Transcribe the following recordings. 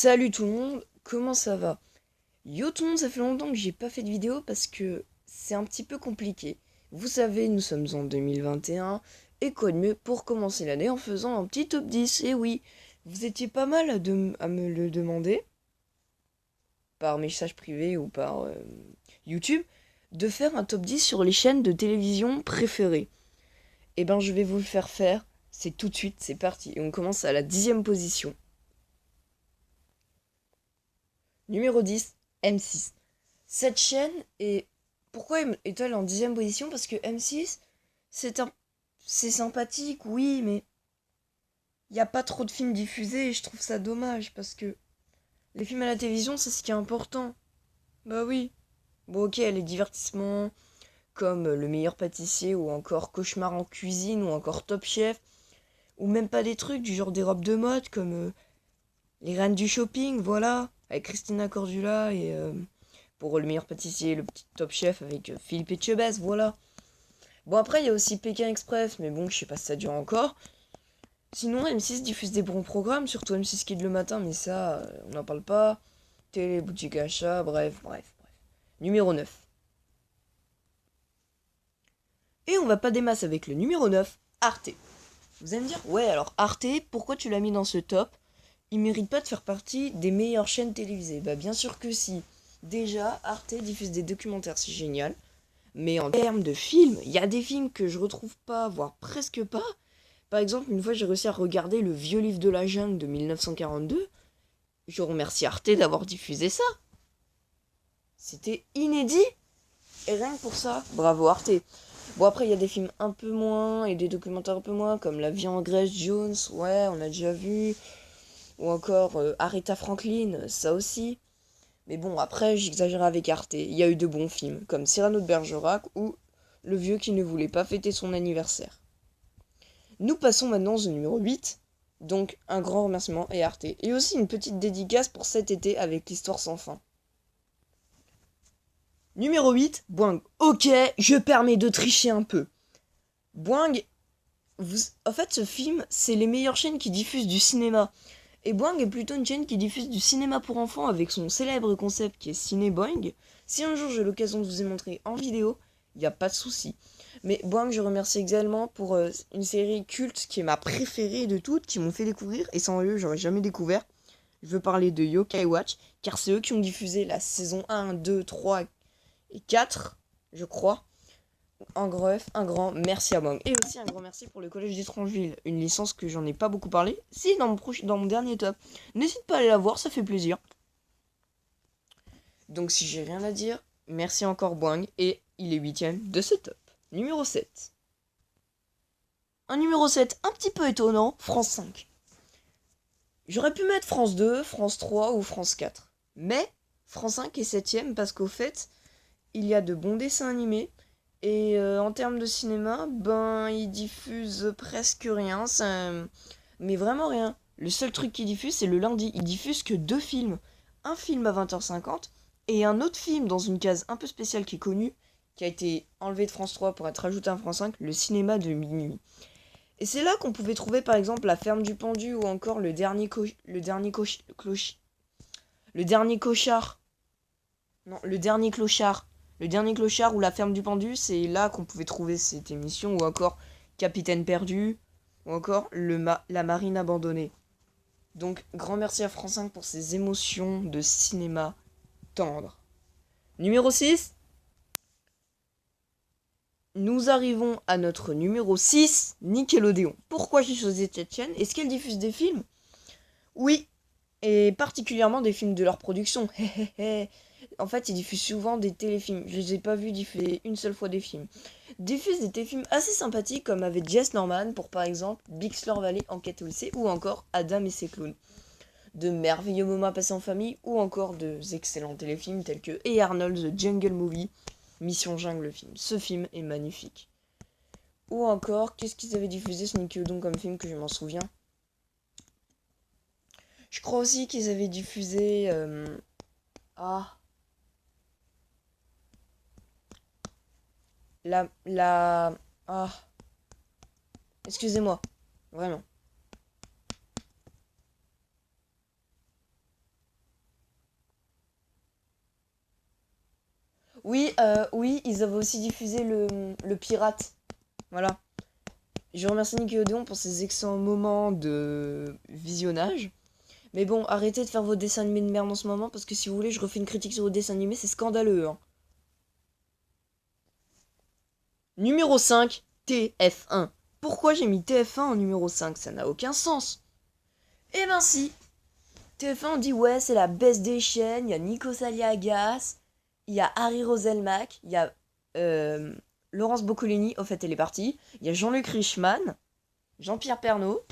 Salut tout le monde, comment ça va? Yo tout le monde, ça fait longtemps que j'ai pas fait de vidéo parce que c'est un petit peu compliqué. Vous savez, nous sommes en 2021 et quoi de mieux pour commencer l'année en faisant un petit top 10. Et oui, vous étiez pas mal à me le demander par message privé ou par YouTube de faire un top 10 sur les chaînes de télévision préférées. Et ben je vais vous le faire, c'est tout de suite, c'est parti. Et on commence à la 10e position. Numéro 10, M6. Cette chaîne est... Pourquoi est-elle en 10e position? Parce que M6, c'est un... c'est sympathique, oui, mais il n'y a pas trop de films diffusés et je trouve ça dommage parce que les films à la télévision, c'est ce qui est important. Bah oui. Bon, ok, les divertissements comme Le meilleur pâtissier ou encore Cauchemar en cuisine ou encore Top Chef ou même pas des trucs du genre des robes de mode comme Les Reines du shopping, voilà, avec Christina Cordula et pour Le meilleur pâtissier, le petit Top Chef avec Philippe Etchebest, voilà. Bon, après, il y a aussi Pékin Express, mais bon, je sais pas si ça dure encore. Sinon, M6 diffuse des bons programmes, surtout M6 Kid le matin, mais ça, on n'en parle pas. Télé, boutique achat, bref. Numéro 9. Et on va pas des masses avec le numéro 9, Arte. Vous allez me dire, ouais, alors Arte, pourquoi tu l'as mis dans ce top? Il mérite pas de faire partie des meilleures chaînes télévisées. Bah, bien sûr que si. Déjà, Arte diffuse des documentaires, c'est génial. Mais en termes de films, il y a des films que je retrouve pas, voire presque pas. Par exemple, une fois j'ai réussi à regarder Le vieux livre de la jungle de 1942. Je remercie Arte d'avoir diffusé ça. C'était inédit. Et rien que pour ça, bravo Arte. Bon, après, il y a des films un peu moins et des documentaires un peu moins, comme La vie en Grace Jones, ouais, on a déjà vu. Ou encore Aretha Franklin, ça aussi. Mais bon, après, j'exagère avec Arte. Il y a eu de bons films, comme Cyrano de Bergerac ou Le vieux qui ne voulait pas fêter son anniversaire. Nous passons maintenant au numéro 8. Donc, un grand remerciement à Arte. Et aussi une petite dédicace pour cet été avec l'histoire sans fin. Numéro 8, Boing. Ok, je permets de tricher un peu. Boing, en fait, ce film, c'est les meilleures chaînes qui diffusent du cinéma. Et Boing est plutôt une chaîne qui diffuse du cinéma pour enfants avec son célèbre concept qui est Ciné Boing. Si un jour j'ai l'occasion de vous y montrer en vidéo, il n'y a pas de souci. Mais Boing, je remercie également pour une série culte qui est ma préférée de toutes, qui m'ont fait découvrir, et sans eux, j'aurais jamais découvert. Je veux parler de Yokai Watch, car c'est eux qui ont diffusé la saison 1, 2, 3 et 4, je crois. Un grand merci à Boing. Et aussi un grand merci pour le Collège d'Étrangeville, une licence que j'en ai pas beaucoup parlé. Si, dans mon dernier top. N'hésite pas à aller la voir, ça fait plaisir. Donc si j'ai rien à dire, merci encore Boing, et il est 8ème de ce top. Numéro 7. Un numéro 7 un petit peu étonnant, France 5. J'aurais pu mettre France 2, France 3 ou France 4. Mais France 5 est 7ème parce qu'au fait, il y a de bons dessins animés. Et en termes de cinéma, ben, ils diffusent presque rien. Mais vraiment rien. Le seul truc qu'ils diffusent, c'est le lundi. Ils diffusent que 2 films. Un film à 20h50 et un autre film dans une case un peu spéciale qui est connue, qui a été enlevé de France 3 pour être ajouté à France 5, le cinéma de minuit. Et c'est là qu'on pouvait trouver par exemple La Ferme du Pendu ou encore le dernier cochard. Non, le dernier clochard. Le dernier clochard ou La Ferme du Pendu, c'est là qu'on pouvait trouver cette émission ou encore Capitaine Perdu ou encore La Marine abandonnée. Donc grand merci à France 5 pour ces émotions de cinéma tendre. Numéro 6. Nous arrivons à notre numéro 6, Nickelodeon. Pourquoi j'ai choisi cette chaîne? Est-ce qu'elle diffuse des films? Oui, et particulièrement des films de leur production. En fait, ils diffusent souvent des téléfilms. Je les ai pas vus diffuser une seule fois des films. Ils diffusent des téléfilms assez sympathiques comme avec Jess Norman pour par exemple Bixler Valley Enquête au lycée ou encore Adam et ses clowns. De merveilleux moments passés en famille ou encore de excellents téléfilms tels que Hey Arnold The Jungle Movie, Mission Jungle le film. Ce film est magnifique. Ou encore, qu'est-ce qu'ils avaient diffusé ce Nickelodeon comme film que je m'en souviens? Je crois aussi qu'ils avaient diffusé... Ah... La... Ah... Excusez-moi. Vraiment. Oui, ils avaient aussi diffusé le pirate. Voilà. Je remercie Nickelodeon pour ces excellents moments de visionnage. Mais bon, arrêtez de faire vos dessins animés de merde en ce moment, parce que si vous voulez, je refais une critique sur vos dessins animés, c'est scandaleux, hein. Numéro 5, TF1. Pourquoi j'ai mis TF1 en numéro 5? Ça n'a aucun sens. Eh ben si, TF1 on dit ouais, c'est la baisse des chaînes, il y a Nico Saliagas, il y a Harry Roselmack, il y a euh, Laurence Boccolini, au fait elle est partie, il y a Jean-Luc Reichmann, Jean-Pierre Pernaut,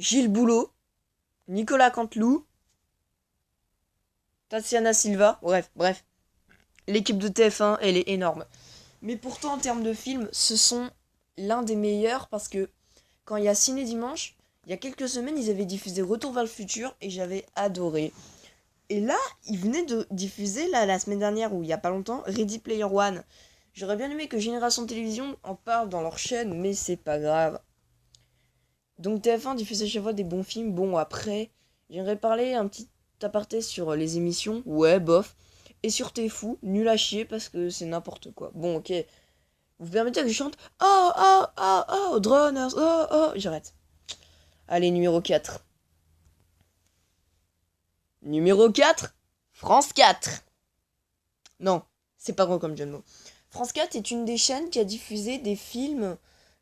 Gilles Boulot, Nicolas Canteloup, Tatiana Silva, bref. L'équipe de TF1, elle est énorme. Mais pourtant, en termes de films, ce sont l'un des meilleurs parce que quand il y a Ciné Dimanche, il y a quelques semaines, ils avaient diffusé Retour vers le futur et j'avais adoré. Et là, ils venaient de diffuser, là, la semaine dernière ou il y a pas longtemps, Ready Player One. J'aurais bien aimé que Génération Télévision en parle dans leur chaîne, mais c'est pas grave. Donc TF1 diffuse à chaque fois des bons films. Bon, après, j'aimerais parler un petit aparté sur les émissions. Ouais, bof. Et sur T'es fou, nul à chier parce que c'est n'importe quoi. Bon, ok. Vous permettez que je chante oh, oh, oh, oh, Droners, oh, oh. J'arrête. Allez, numéro 4. Numéro 4, France 4. Non, c'est pas grand comme jeu de mots. France 4 est une des chaînes qui a diffusé des films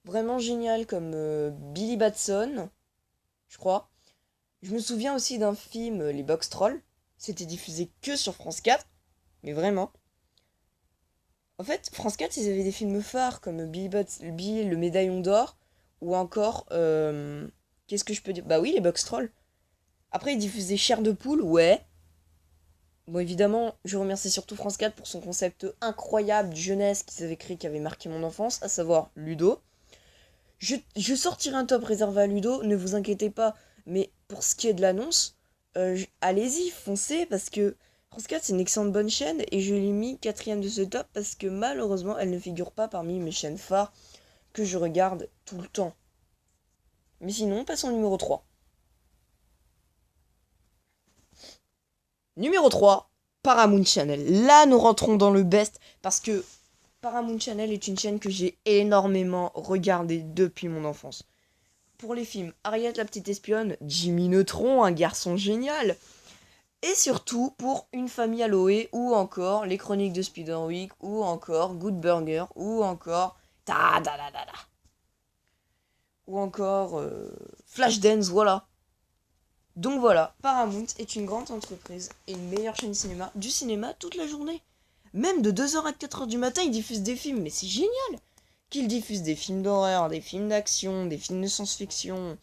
vraiment géniaux comme Billy Batson, je crois. Je me souviens aussi d'un film, Les Box Trolls. C'était diffusé que sur France 4, mais vraiment. En fait, France 4, ils avaient des films phares comme Billy le médaillon d'or, ou encore, qu'est-ce que je peux dire? Bah oui, Les Box Trolls. Après, ils diffusaient Chair de poule, ouais. Bon, évidemment, je remercie surtout France 4 pour son concept incroyable de jeunesse qu'ils avaient créé, qui avait marqué mon enfance, à savoir Ludo. Je sortirai un top réservé à Ludo, ne vous inquiétez pas. Mais pour ce qui est de l'annonce, allez-y, foncez, parce que France 4 c'est une excellente bonne chaîne, et je l'ai mis quatrième de ce top parce que malheureusement elle ne figure pas parmi mes chaînes phares que je regarde tout le temps. Mais sinon, passons au numéro 3. Numéro 3, Paramount Channel. Là, nous rentrons dans le best, parce que Paramount Channel est une chaîne que j'ai énormément regardée depuis mon enfance. Pour les films, Harriet la petite espionne, Jimmy Neutron, un garçon génial. Et surtout pour Une famille à Loé, ou encore Les Chroniques de Spiderwick, ou encore Good Burger, ou encore Ta da da da da. Ou encore Flashdance, voilà. Donc voilà, Paramount est une grande entreprise et une meilleure chaîne cinéma, du cinéma toute la journée. Même de 2h à 4h du matin, ils diffusent des films, mais c'est génial qu'ils diffusent des films d'horreur, des films d'action, des films de science-fiction,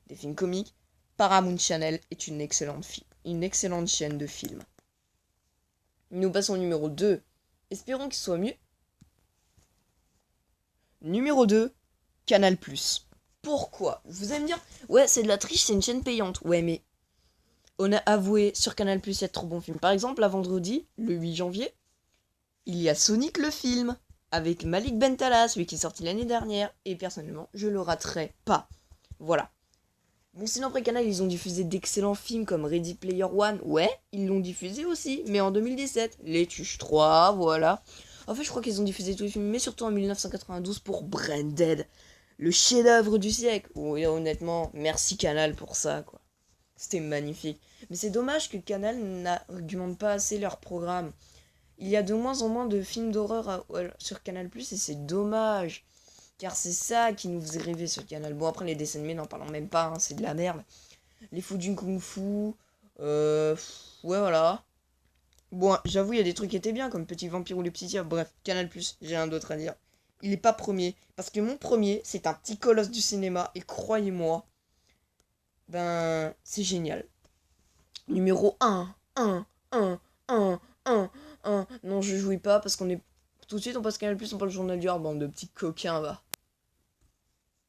des films comiques. Paramount Channel est une excellente chaîne de films. Nous passons au numéro 2. Espérons qu'il soit mieux. Numéro 2, Canal+. Pourquoi? Vous allez me dire, ouais, c'est de la triche, c'est une chaîne payante. Ouais, mais on a avoué sur Canal+, il y a de trop bons films. Par exemple, à vendredi, le 8 janvier, il y a Sonic le film, avec Malik Bentala, celui qui est sorti l'année dernière, et personnellement, je le raterai pas. Voilà. Bon, sinon, après Canal, ils ont diffusé d'excellents films comme Ready Player One. Ouais, ils l'ont diffusé aussi, mais en 2017. Les Tuches 3, voilà. En fait, je crois qu'ils ont diffusé tous les films, mais surtout en 1992 pour Branded, le chef-d'œuvre du siècle. Oui, honnêtement, merci Canal pour ça, quoi. C'était magnifique. Mais c'est dommage que Canal n'argumente pas assez leur programme. Il y a de moins en moins de films d'horreur sur Canal+, et c'est dommage. Car c'est ça qui nous faisait rêver sur Canal. Bon, après, les dessins animés, n'en parlons même pas, hein, c'est de la merde. Les fous du kung-fu, ouais, voilà. Bon, j'avoue, il y a des trucs qui étaient bien, comme Petit Vampire ou Les Petits Diables. Bref, Canal+, j'ai rien d'autre à dire. Il est pas premier, parce que mon premier, c'est un petit colosse du cinéma, et croyez-moi, ben, c'est génial. Numéro 1, 1, 1, 1, 1, 1. Non, je jouis pas, parce qu'on est... Tout de suite, on passe Canal+, on parle journal du Hard, bande de petits coquins, va.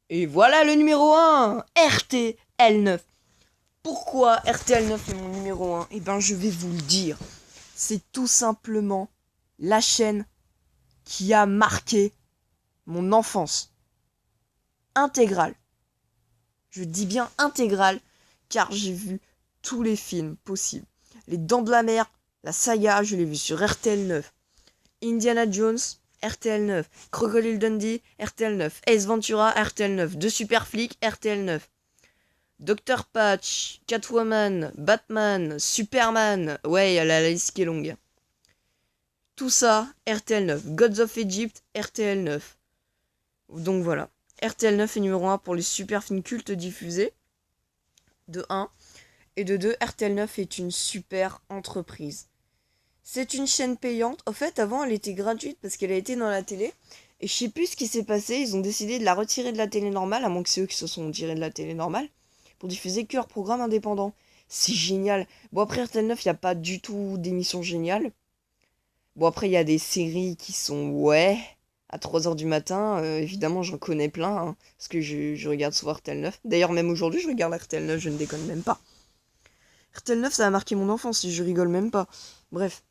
Et voilà le numéro 1, RTL9. Pourquoi RTL9 est mon numéro 1? Eh ben, je vais vous le dire. C'est tout simplement la chaîne qui a marqué mon enfance. Intégrale. Je dis bien intégrale, car j'ai vu tous les films possibles. Les Dents de la Mer, La saga, je l'ai vu sur RTL 9. Indiana Jones, RTL 9. Crocodile Dundee, RTL 9. Ace Ventura, RTL 9. Deux super flics, RTL 9. Dr Patch, Catwoman, Batman, Superman. Ouais, la liste qui est longue. Tout ça, RTL 9. Gods of Egypt, RTL 9. Donc voilà. RTL 9 est numéro 1 pour les super films cultes diffusés. De 1. Et de 2, RTL 9 est une super entreprise. C'est une chaîne payante. Au fait, avant, elle était gratuite parce qu'elle a été dans la télé. Et je sais plus ce qui s'est passé. Ils ont décidé de la retirer de la télé normale, à moins que c'est eux qui se sont tirés de la télé normale, pour diffuser que leurs programmes indépendants. C'est génial. Bon, après RTL 9, il n'y a pas du tout d'émissions géniales. Bon, après, il y a des séries qui sont, ouais, à 3h du matin. Évidemment, j'en connais plein, hein, parce que je regarde souvent RTL 9. D'ailleurs, même aujourd'hui, je regarde RTL 9, je ne déconne même pas. RTL 9, ça a marqué mon enfance, si je rigole même pas. Bref.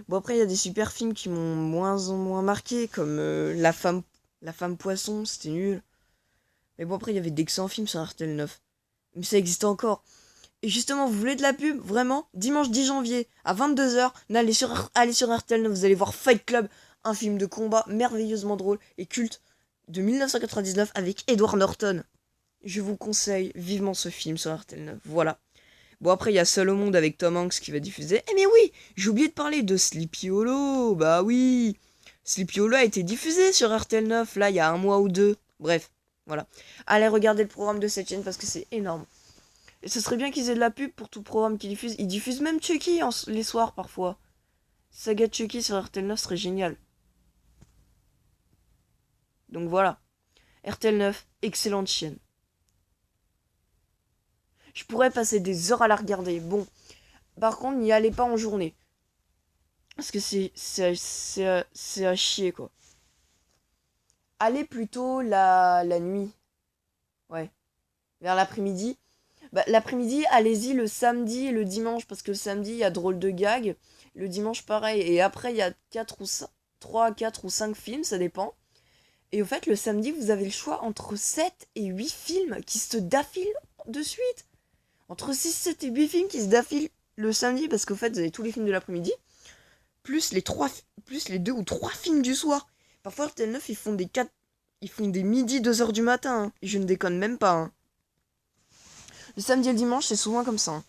Bon, après, il y a des super films qui m'ont moins en moins marqué, comme La femme poisson, c'était nul. Mais bon, après, il y avait d'excellents films sur RTL 9. Mais ça existe encore. Et justement, vous voulez de la pub? Vraiment? Dimanche 10 janvier, à 22h, allez sur RTL 9, vous allez voir Fight Club, un film de combat merveilleusement drôle et culte de 1999 avec Edward Norton. Je vous conseille vivement ce film sur RTL 9. Voilà. Bon, après, il y a Seul au monde avec Tom Hanks qui va diffuser. Eh mais oui, j'ai oublié de parler de Sleepy Hollow. Bah oui. Sleepy Hollow a été diffusé sur RTL 9, là, il y a un mois ou deux. Bref, voilà. Allez regarder le programme de cette chaîne parce que c'est énorme. Et ce serait bien qu'ils aient de la pub pour tout programme qu'ils diffusent. Ils diffusent même Chucky les soirs parfois. Saga Chucky sur RTL 9 serait génial. Donc voilà. RTL 9, excellente chaîne. Je pourrais passer des heures à la regarder. Bon, par contre, n'y allez pas en journée. Parce que c'est à chier, quoi. Allez plutôt la nuit. Ouais. Vers l'après-midi. Bah, l'après-midi, allez-y le samedi et le dimanche. Parce que le samedi, il y a drôle de gag. Le dimanche, pareil. Et après, il y a 3, 4 ou 5 films, ça dépend. Et au fait, le samedi, vous avez le choix entre 7 et 8 films qui se d'affilent de suite. Entre 6, 7 et 8 films qui se d'affilent le samedi. Parce qu'au fait, vous avez tous les films de l'après-midi. Plus les 2 ou 3 films du soir. Parfois, RTL 9, ils font des midi 2h du matin. Hein. Et je ne déconne même pas. Hein. Le samedi et le dimanche, c'est souvent comme ça. Hein.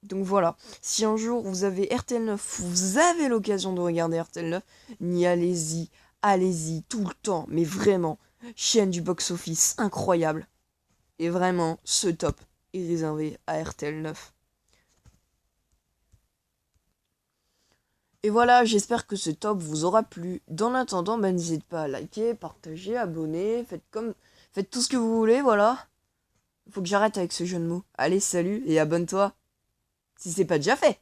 Donc voilà. Si un jour vous avez RTL 9, vous avez l'occasion de regarder RTL 9, n'y allez-y. Allez-y tout le temps. Mais vraiment. Chaîne du box-office incroyable. Et vraiment, ce top est réservé à RTL 9. Et voilà, j'espère que ce top vous aura plu. Dans l'attendant, n'hésitez pas à liker, partager, abonner, faites tout ce que vous voulez, voilà. Faut que j'arrête avec ce jeu de mots. Allez, salut et abonne-toi. Si c'est pas déjà fait.